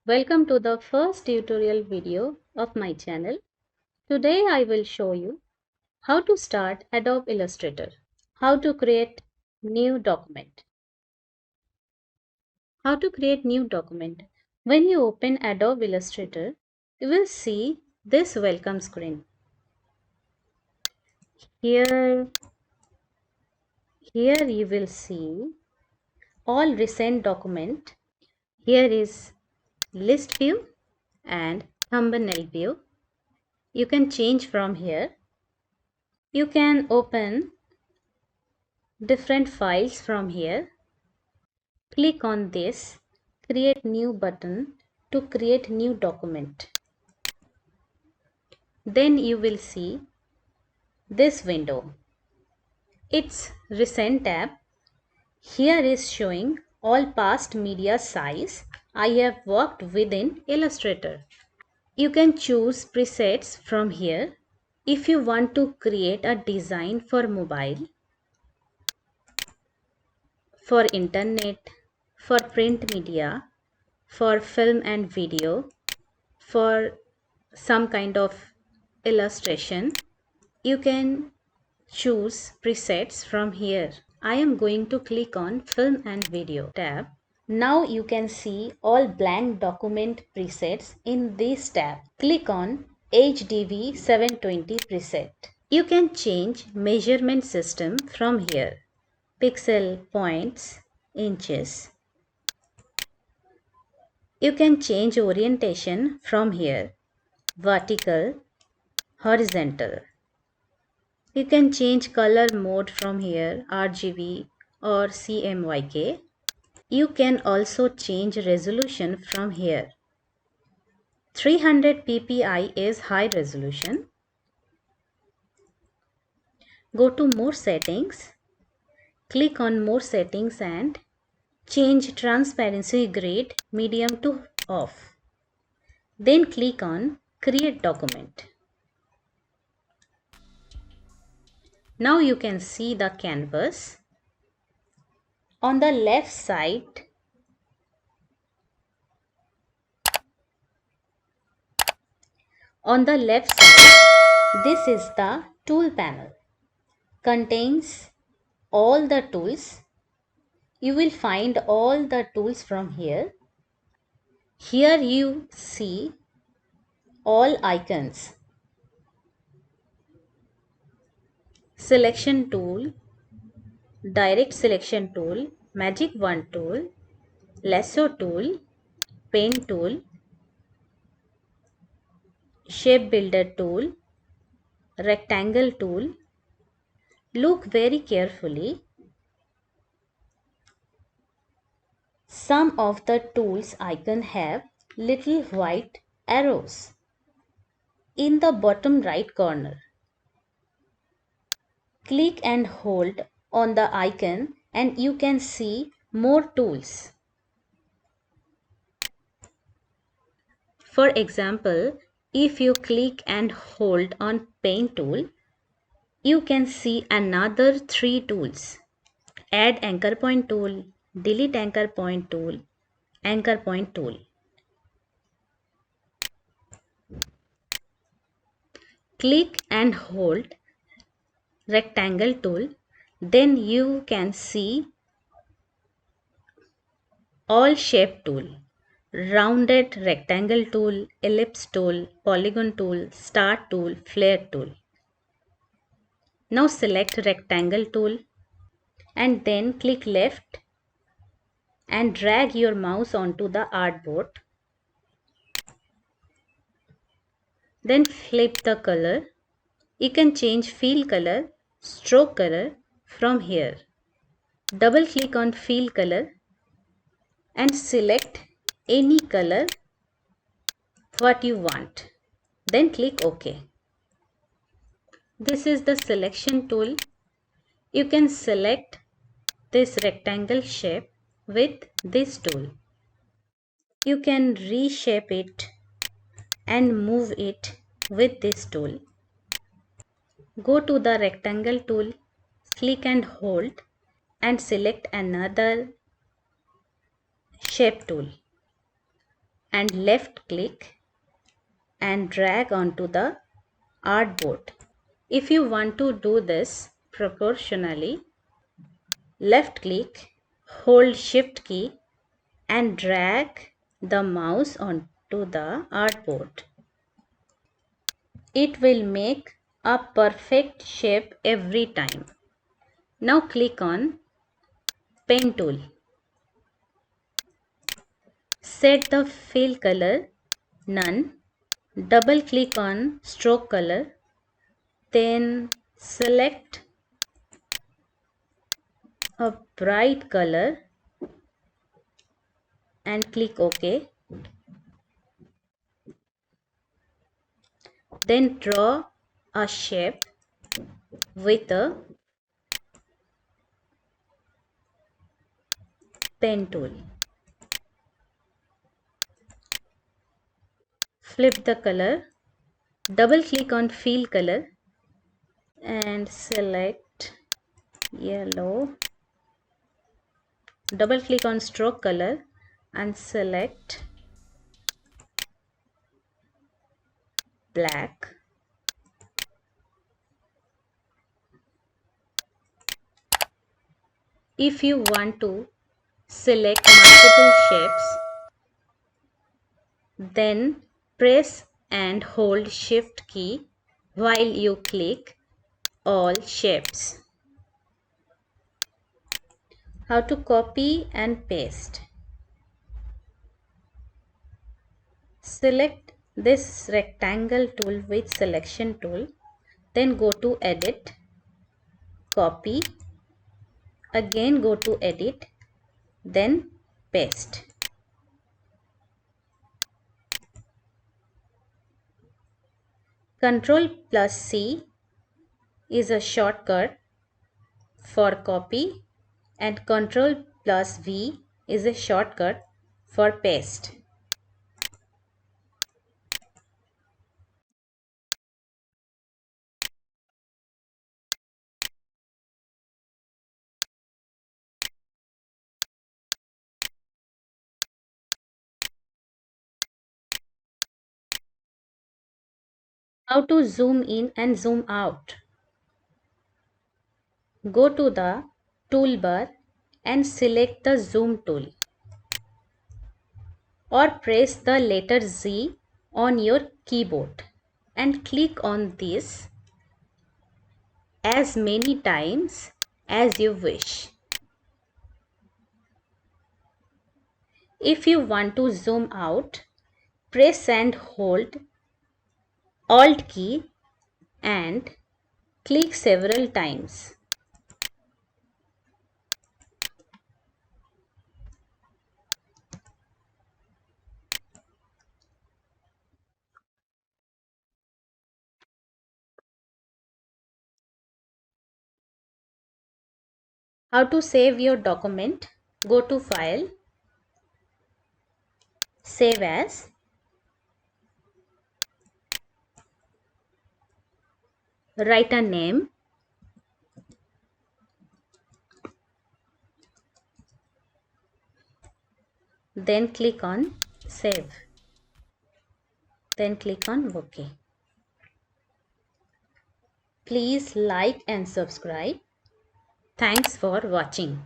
Welcome to the first tutorial video of my channel. Today I will show you how to start Adobe Illustrator, how to create new document. How to create new document. When you open Adobe Illustrator, you will see this welcome screen. Here you will see all recent document. Here is list view and thumbnail view. You can change from here. You can open different files from here. Click on this create new button to create new document. Then you will see this window. It's recent tab. Here is showing all past media size I have worked within Illustrator. You can choose presets from here. If you want to create a design for mobile, for internet, for print media, for film and video, for some kind of illustration, you can choose presets from here. I am going to click on film and video tab. Now you can see all blank document presets in this tab. Click on HDV 720 preset. You can change measurement system from here. Pixel, points, inches. You can change orientation from here. Vertical, horizontal. You can change color mode from here, RGB or CMYK. You can also change resolution from here. 300 ppi is high resolution. Go to more settings. Click on more settings and change transparency grade medium to off. Then click on create document. Now you can see the canvas. On the left side, this is the tool panel. Contains all the tools. You will find all the tools from here. Here you see all icons. Selection tool, direct selection tool, magic wand tool, lasso tool, pen tool, shape builder tool, rectangle tool. Look very carefully. Some of the tools icon have little white arrows in the bottom right corner. Click and hold on the icon and you can see more tools. For example, if you click and hold on pen tool, you can see another 3 tools. Add anchor point tool, delete anchor point tool, anchor point tool. Click and hold rectangle tool, then you can see all shape tool. Rounded rectangle tool, ellipse tool, polygon tool, star tool, flare tool. Now select rectangle tool and then click left and drag your mouse onto the artboard. Then flip the color. You can change fill color, stroke color from here. Double click on fill color and select any color what you want. Then click OK. This is the selection tool. You can select this rectangle shape with this tool. You can reshape it and move it with this tool. Go to the rectangle tool, click and hold and select another shape tool and left click and drag onto the artboard. If you want to do this proportionally, left click, hold shift key and drag the mouse onto the artboard. It will make a perfect shape every time. Now click on pen tool. Set the fill color none. Double click on stroke color. Then select a bright color and click OK. Then draw a shape with a pen tool. Flip the color. Double click on fill color and select yellow. Double click on stroke color and select black. If you want to select multiple shapes, then press and hold shift key while you click all shapes. How to copy and paste. Select this rectangle tool with selection tool, then go to edit, copy, again go to edit, then paste. Ctrl plus C is a shortcut for copy and Ctrl plus V is a shortcut for paste. How to zoom in and zoom out. Go to the toolbar and select the zoom tool or press the letter Z on your keyboard and click on this as many times as you wish. If you want to zoom out, press and hold Alt key and click several times. How to save your document? Go to File, Save As, write a name, then click on Save, then click on OK. Please like and subscribe. Thanks for watching.